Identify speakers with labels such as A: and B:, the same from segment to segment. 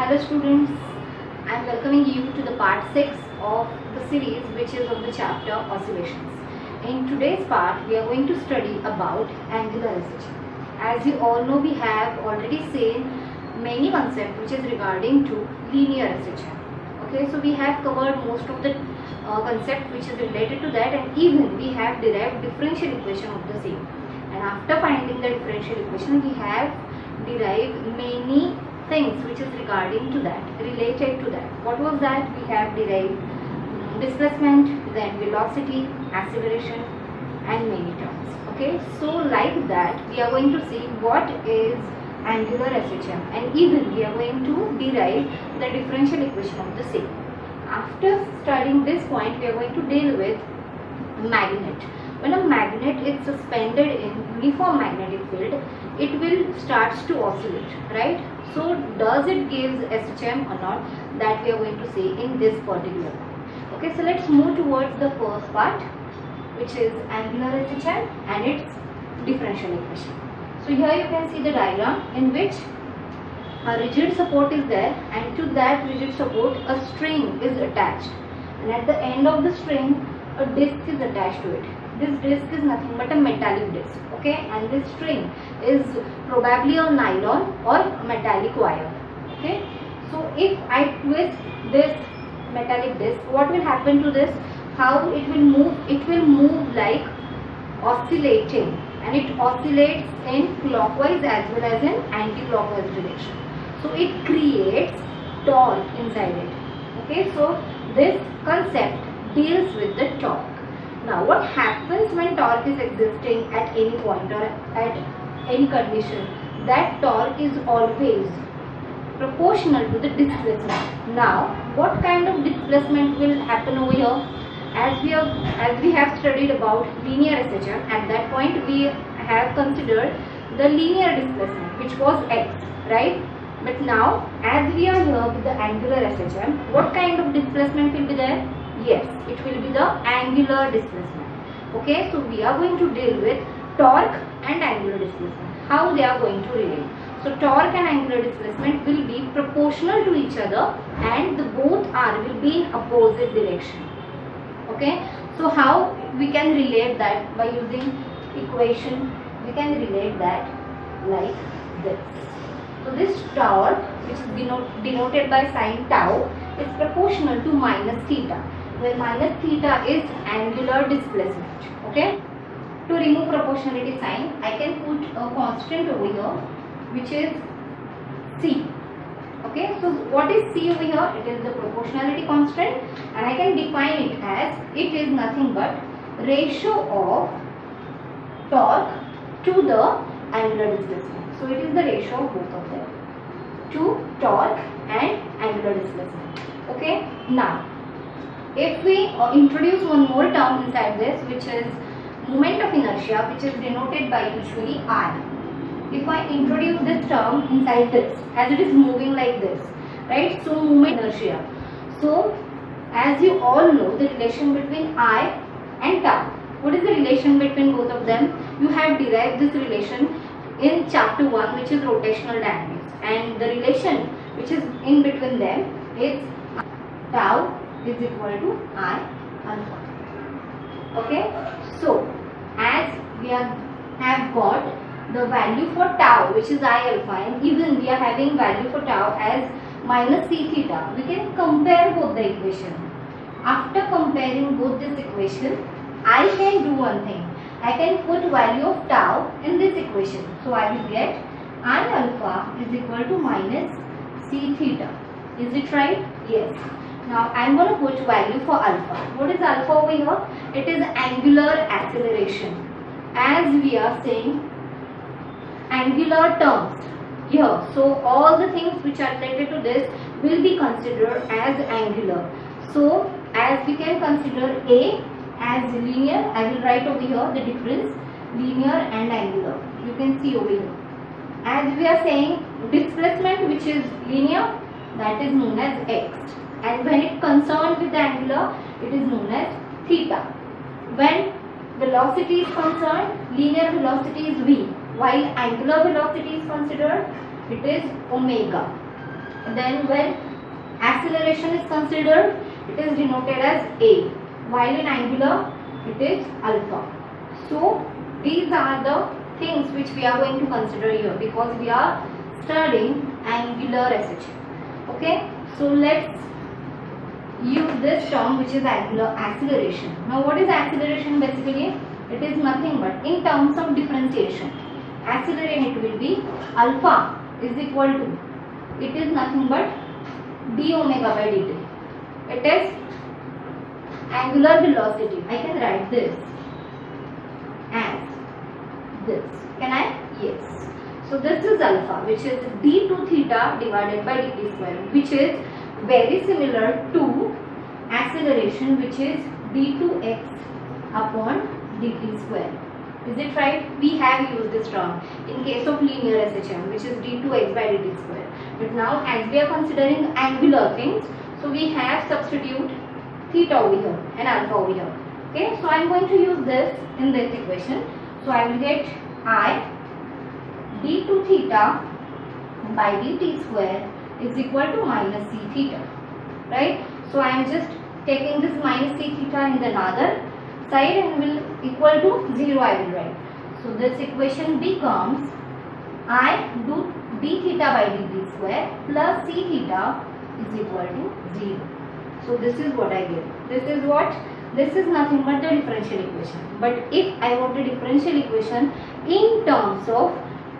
A: Hello students, I am welcoming you to the part 6 of the series which is of the chapter oscillations. In today's part we are going to study about angular SHM. As you all know, we have already seen many concepts which is regarding to linear SHM. Okay, so we have covered most of the concept which is related to that, and even we have derived differential equation of the same. And after finding the differential equation, we have derived many things which is regarding to that, related to that. What was that? We have derived displacement, then velocity, acceleration, and many terms. Okay, so like that we are going to see what is angular SHM, and even we are going to derive the differential equation of the same. After studying this point, we are going to deal with magnet. When a magnet is suspended in uniform magnetic field, it will starts to oscillate, right? So does it gives SHM or not? That we are going to see in this particular part. Okay, so let's move towards the first part, which is angular SHM and its differential equation. So here you can see the diagram in which a rigid support is there, and to that rigid support a string is attached, and at the end of the string a disc is attached to it. This disc is nothing but a metallic disc, okay, and this string is probably a nylon or metallic wire. Okay, so if I twist this metallic disc, what will happen to this? How it will move? It will move like oscillating, and it oscillates in clockwise as well as in anti-clockwise direction. So it creates torque inside it. Okay, so this concept deals with the torque. Now what happens when torque is existing at any point or at any condition? That torque is always proportional to the displacement. Now what kind of displacement will happen over here? As we have studied about linear SHM, at that point we have considered the linear displacement, which was x, right? But now as we are here with the angular SHM, what kind of displacement will be there? Yes, it will be the angular displacement. Okay, so we are going to deal with torque and angular displacement. How they are going to relate? So torque and angular displacement will be proportional to each other, and the both will be in opposite direction. Okay, so how we can relate that? By using equation, we can relate that like this. So this torque, which is denoted by sign tau, is proportional to minus theta, where minus theta is angular displacement. Okay, to remove proportionality sign, I can put a constant over here, which is c. Okay, so what is c over here? It is the proportionality constant, and I can define it as it is nothing but ratio of torque to the angular displacement. So it is the ratio of both of them, to torque and angular displacement. Okay, now if we introduce one more term inside this, which is moment of inertia, which is denoted by usually I. If I introduce this term inside this, as it is moving like this, right? So moment inertia. So as you all know, the relation between I and tau. What is the relation between both of them? You have derived this relation in chapter 1, which is rotational dynamics, and the relation which is in between them is tau is equal to I alpha. Okay, so as we have got the value for tau, which is I alpha, and even we are having value for tau as minus c theta, we can compare both the equation. After comparing both this equation, I can do one thing. I can put value of tau in this equation. So I will get I alpha is equal to minus c theta. Is it right? Yes. Now I am going to put value for alpha. What is alpha over here? It is angular acceleration. As we are saying angular terms here, so all the things which are related to this will be considered as angular. So as we can consider A as linear, I will write over here the difference, linear and angular. You can see over here. As we are saying displacement, which is linear, that is known as x, and when it concerned with the angular, it is known as theta. When velocity is concerned, linear velocity is v, while angular velocity is considered, it is omega. Then when acceleration is considered, it is denoted as a, while in angular it is alpha. So these are the things which we are going to consider here, because we are studying angular SHM. Okay, so let's use this term, which is angular acceleration. Now what is acceleration basically? It is nothing but, in terms of differentiation, acceleration it will be alpha is equal to, it is nothing but d omega by dt. It is angular velocity. I can write this as this. Can I? Yes. So this is alpha, which is d2 theta divided by dt square, which is very similar to acceleration, which is d2x upon dt square. Is it right? We have used this term in case of linear SHM, which is d2x by dt square. But now as we are considering angular things, so we have substitute theta over here and alpha over here. Okay, so I am going to use this in this equation. So I will get I d2 theta by dt square is equal to minus c theta. Right? So I am just taking this minus c theta in the other side and will equal to 0 I will write. So this equation becomes I do d theta by dt square plus c theta is equal to 0. So this is what I get. This is what? This is nothing but the differential equation. But if I want a differential equation in terms of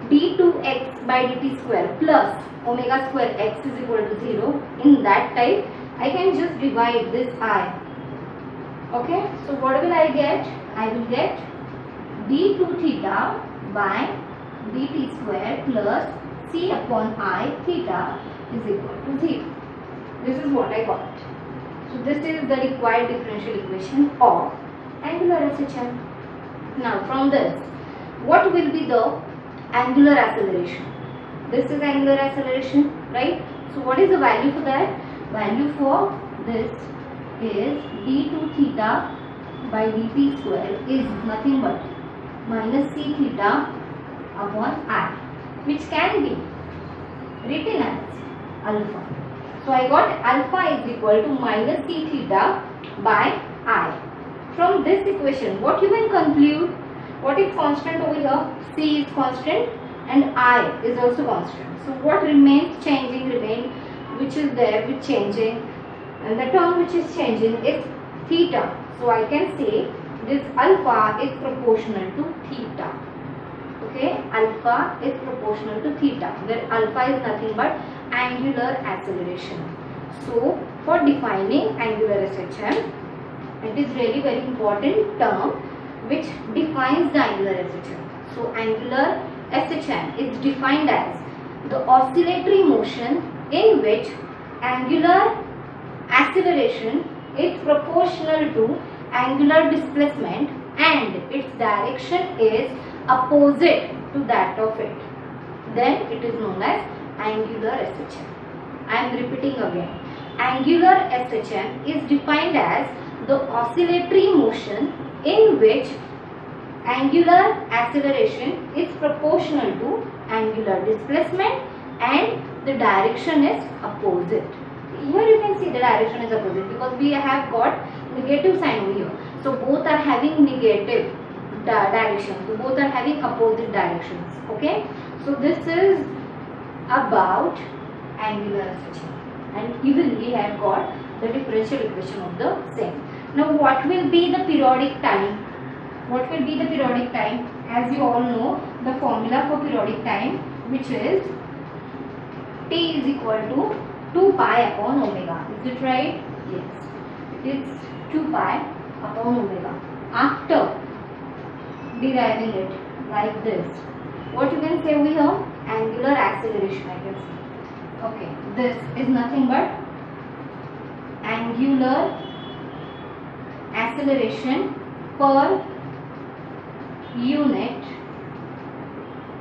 A: d2x by dt square plus omega square x is equal to 0, in that type I can just divide this I. Okay, so what will I get? I will get d2 theta by dt square plus c upon I theta is equal to 0. This is what I got. So this is the required differential equation of angular SHM. Now from this, what will be the angular acceleration? This is angular acceleration, right? So what is the value for that? Value for this is d2 theta by dt square is nothing but minus c theta upon I, which can be written as alpha. So I got alpha is equal to minus c theta by I. From this equation, what you can conclude? What is constant over here? C is constant and I is also constant. So what remains changing which is there with changing, and the term which is changing is theta. So I can say this alpha is proportional to theta. Okay, alpha is proportional to theta, where alpha is nothing but angular acceleration. So for defining angular SHM, it is really very important term which defines the angular SHM. So angular SHM is defined as the oscillatory motion in which angular acceleration is proportional to angular displacement and its direction is opposite to that of it. Then it is known as angular SHM. I am repeating again. Angular SHM is defined as the oscillatory motion in which angular acceleration is proportional to angular displacement and the direction is opposite. Here you can see the direction is opposite because we have got negative sign over here. So both are having negative direction. So both are having opposite directions. Okay. So this is about angular SHM, and even we have got the differential equation of the same. Now what will be the periodic time? What will be the periodic time? As you all know the formula for periodic time, which is T is equal to 2 pi upon omega. Is it right? Yes. It is 2 pi upon omega. After deriving it like this, what you can say over here? Angular acceleration, I can say. Okay, this is nothing but angular acceleration per unit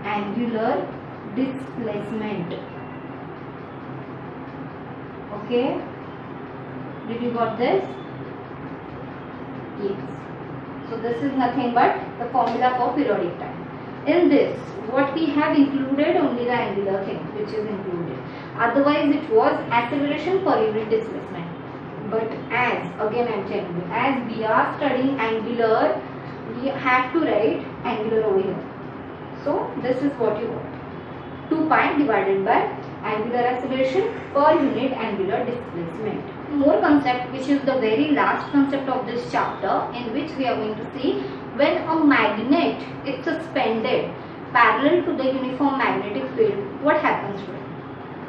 A: angular displacement. Okay, did you got this? Yes. So this is nothing but the formula for periodic time. In this, what we have included only the angular thing which is included. Otherwise it was acceleration per unit displacement. But as again I am telling you, as we are studying angular, we have to write angular over here. So this is what you got, 2 pi divided by angular acceleration per unit angular displacement. More concept, which is the very last concept of this chapter, in which we are going to see when a magnet is suspended parallel to the uniform magnetic field, what happens to it?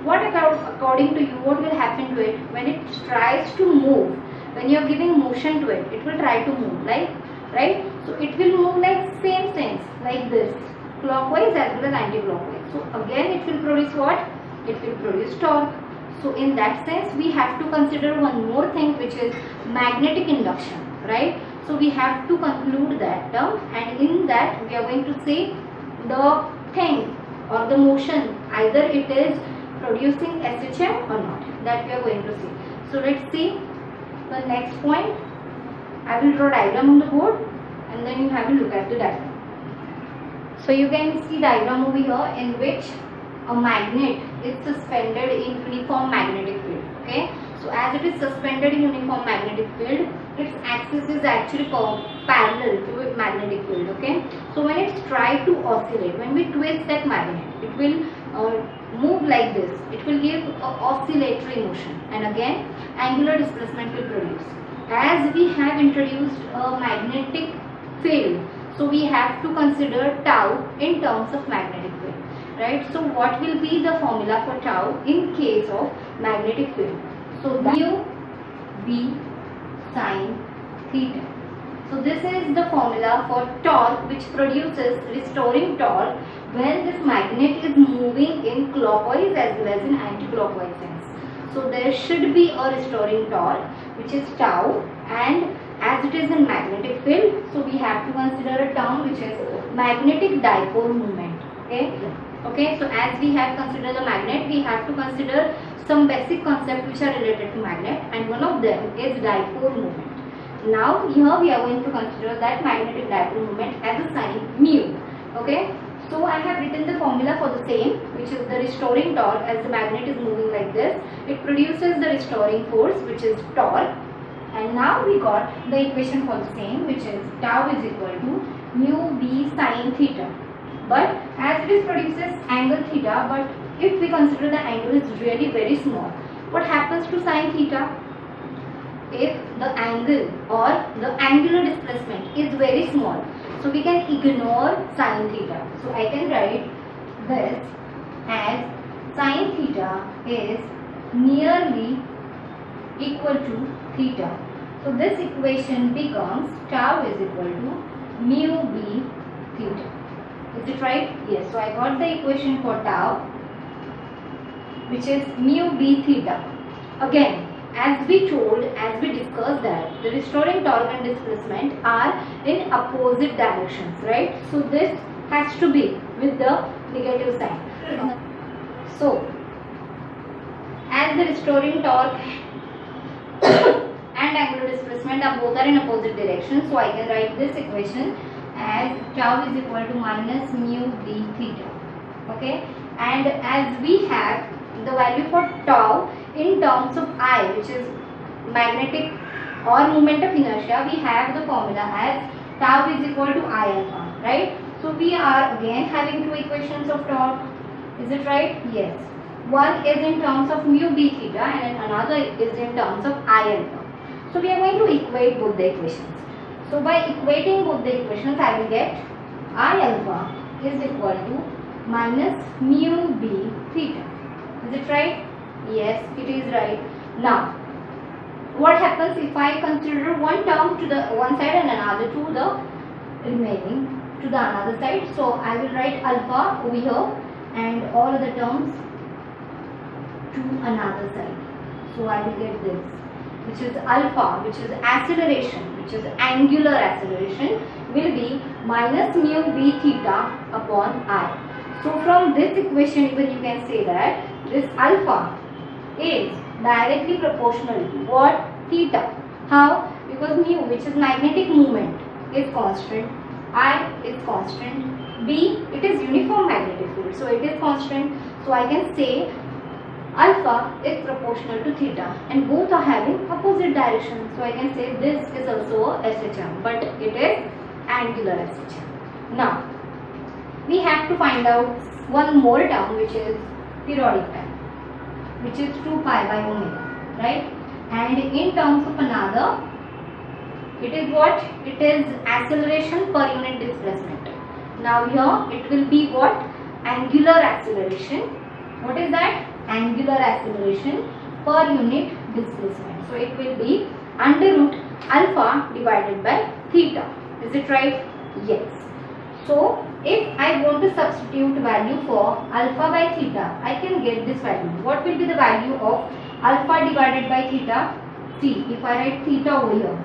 A: What according to you, what will happen to it when it tries to move? When you are giving motion to it, it will try to move, like, right? So it will move like same sense, like this, clockwise as well as anti-clockwise. So again it will produce what? It will produce torque. So in that sense we have to consider one more thing, which is magnetic induction, right? So we have to conclude that term, and in that we are going to see the thing or the motion, either it is producing SHM or not, that we are going to see. So let's see the next point. I will draw diagram on the board and then you have a look at the diagram. So you can see diagram over here in which a magnet is suspended in uniform magnetic field. Okay, so as it is suspended in uniform magnetic field, its axis is actually parallel to magnetic field. Okay, so when it's tried to oscillate, when we twist that magnet, it will move like this. It will give a oscillatory motion, and again angular displacement will produce. As we have introduced a magnetic field, so we have to consider tau in terms of magnetic field, right? So what will be the formula for tau in case of magnetic field? So mu b sine theta. So this is the formula for torque, which produces restoring torque when this magnet is moving in clockwise as well as in anti-clockwise sense. So there should be a restoring torque, which is tau, and as it is in magnetic field, so we have to consider a term which is magnetic dipole moment. Okay, so as we have considered the magnet, we have to consider some basic concepts which are related to magnet, and one of them is dipole moment. Now here we are going to consider that magnetic dipole moment as a sign mu. Okay, so I have written the formula for the same, which is the restoring torque. As the magnet is moving like this, it produces the restoring force, which is torque. And now we got the equation for the same, which is tau is equal to mu b sine theta. But as it is produces angle theta, but if we consider the angle is really very small, what happens to sine theta? If the angle or the angular displacement is very small, so we can ignore sine theta. So I can write this as sine theta is nearly equal to theta. So this equation becomes tau is equal to mu b theta. Is it right? Yes. So I got the equation for tau, which is mu b theta. Again, as we discussed that the restoring torque and displacement are in opposite directions, right? So this has to be with the negative sign. So as the restoring torque and angular displacement are both in opposite directions, so I can write this equation as tau is equal to minus mu b theta. Okay, and as we have the value for tau in terms of I, which is magnetic or moment of inertia, we have the formula as tau is equal to I alpha, right? So we are again having two equations of torque. Is it right? Yes. One is in terms of mu b theta and another is in terms of I alpha. So we are going to equate both the equations. So by equating both the equations, I will get I alpha is equal to minus mu b theta. Is it right? Yes, it is right. Now, what happens if I consider one term to the one side and another to the remaining to the another side? So I will write alpha over here and all other terms to another side. So I will get this, which is alpha, which is acceleration, which is angular acceleration, will be minus mu b theta upon I. So from this equation, even you can say that this alpha is directly proportional to what? Theta. How? Because mu, which is magnetic moment, is constant, I is constant, B, it is uniform magnetic field, so it is constant. So I can say alpha is proportional to theta and both are having opposite direction. So I can say this is also a SHM, but it is angular SHM. Now we have to find out one more term, which is periodic time, which is 2 pi by omega, right? And in terms of another, it is what? It is acceleration per unit displacement. Now here it will be what? Angular acceleration. What is that? Angular acceleration per unit displacement. So it will be under root alpha divided by theta. Is it right? Yes. So if I want to substitute value for alpha by theta, I can get this value. What will be the value of alpha divided by theta? See, if I write theta over here,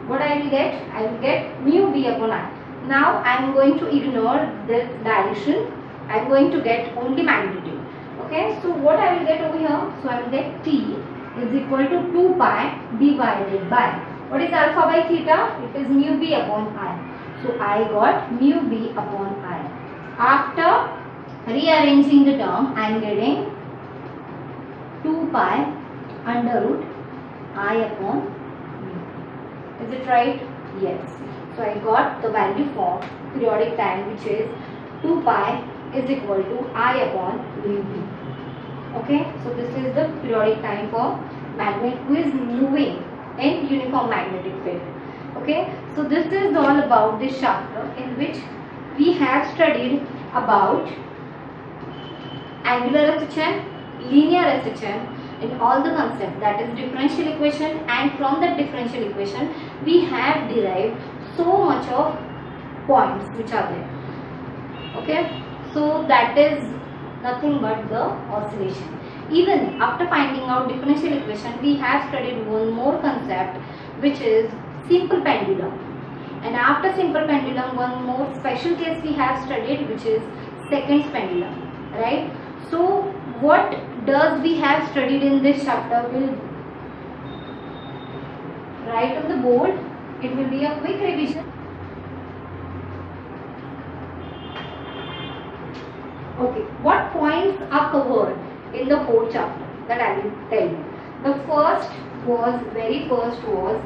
A: what I will get? I will get mu b upon I. Now I am going to ignore this direction. I am going to get only magnitude. Okay, so what I will get over here? So I will get T is equal to 2 pi divided by, what is alpha by theta? It is mu b upon I. So I got mu b upon I. After rearranging the term, I am getting 2 pi under root I upon mu. Is it right? Yes. So I got the value for periodic time, which is 2 pi is equal to I upon mu b. Okay, so this is the periodic time for magnet who is moving in uniform magnetic field. Okay, so this is all about this chapter, in which we have studied about angular SHM, linear SHM, in all the concept, that is differential equation, and from the differential equation we have derived so much of points which are there. Okay, so that is nothing but the oscillation. Even after finding out differential equation, we have studied one more concept, which is simple pendulum. And after simple pendulum, one more special case we have studied, which is seconds pendulum, right? So what does we have studied in this chapter? We'll write on the board. It will be a quick revision. Okay, what points are covered in the whole chapter? That I will tell you. The very first was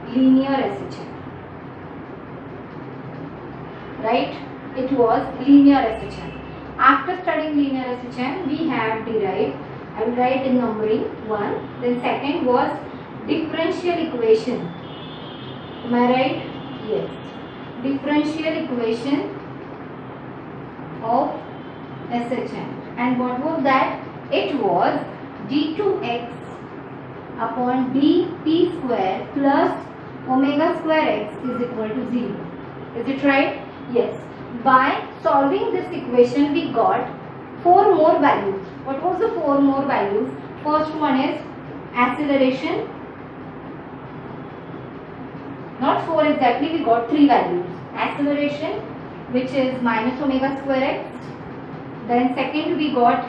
A: linear SHM. Right? It was linear SHM. After studying linear SHM, we have derived, I will write in numbering 1. Then second was differential equation. Am I right? Yes. Differential equation of SHM. And what was that? It was d2x upon dt square plus omega square x is equal to 0. Is it right? Yes. By solving this equation, we got 4 more values. What was the 4 more values? First one is acceleration. Not 4 exactly, we got 3 values. Acceleration, which is minus omega square x. Then second we got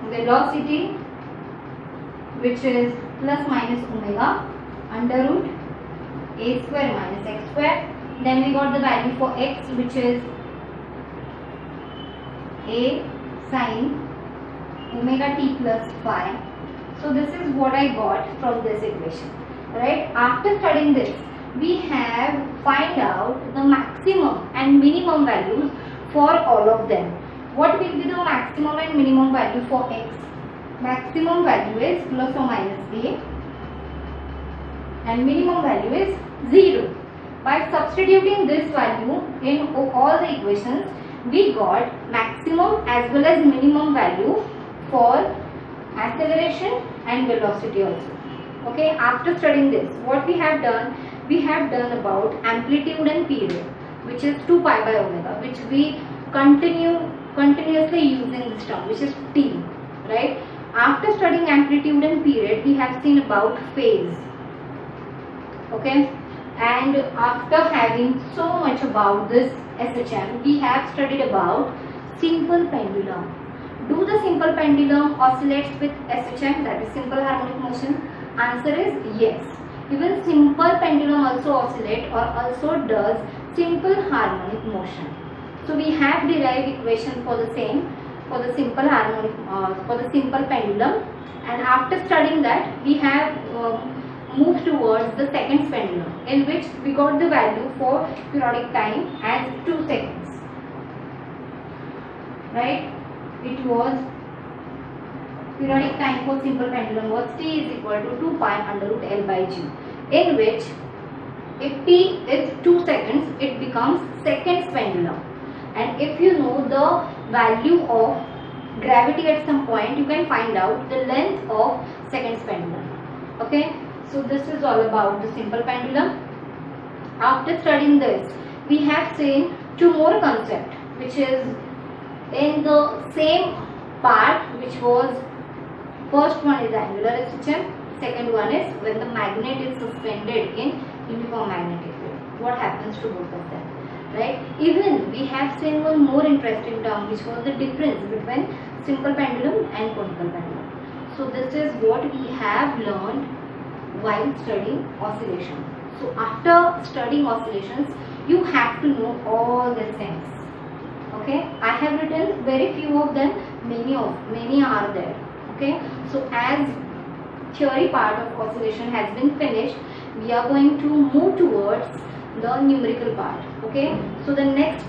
A: velocity, which is plus minus omega under root a square minus x square. Then we got the value for x, which is a sine omega t plus phi. So this is what I got from this equation, right? After studying this, we have find out the maximum and minimum values for all of them. What will be the maximum and minimum value for x? Maximum value is plus or minus a and minimum value is 0. By substituting this value in all the equations, we got maximum as well as minimum value for acceleration and velocity also. Okay, after studying this, what we have done? We have done about amplitude and period, which is 2 pi by omega, which we continuously using this term, which is t, right? After studying amplitude and period, we have seen about phase. Okay, and after having so much about this SHM, we have studied about simple pendulum. Do the simple pendulum oscillates with SHM, that is simple harmonic motion? Answer is yes. Even simple pendulum also oscillate or also does simple harmonic motion. So we have derived equation for the same. for the simple harmonic for the simple pendulum, and after studying that we have moved towards the seconds pendulum, in which we got the value for periodic time as 2 seconds, right? It was periodic time for simple pendulum was t is equal to 2 pi under root L by G, in which if t is 2 seconds, it becomes seconds pendulum. And if you know the value of gravity at some point, you can find out the length of seconds pendulum. Okay, so this is all about the simple pendulum. After studying this, we have seen 2 more concepts, which is in the same part, which was, first one is angular SHM, second one is when the magnet is suspended in uniform magnetic field. What happens to both of them, right? Even we have seen one more interesting term, which was the difference between simple pendulum and conical pendulum. So this is what we have learned while studying oscillation. So after studying oscillations, you have to know all these things. Okay, I have written very few of them, many are there. Okay, so as theory part of oscillation has been finished, we are going to move towards the numerical part. Okay, so the next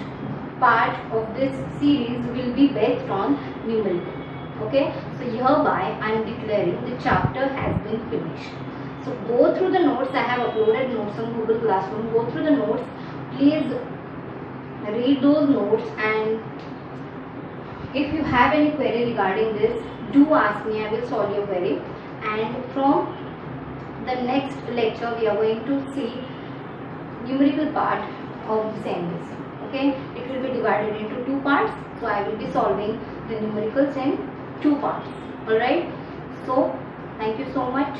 A: part of this series will be based on numerical. Okay, so hereby I am declaring the chapter has been finished. So go through the notes. I have uploaded notes on Google Classroom. Go through the notes. Please read those notes, and if you have any query regarding this, do ask me. I will solve your query. And from the next lecture, we are going to see numerical part of the same lesson. Okay, it will be divided into 2 parts. So I will be solving the numericals in 2 parts. Alright, so thank you so much.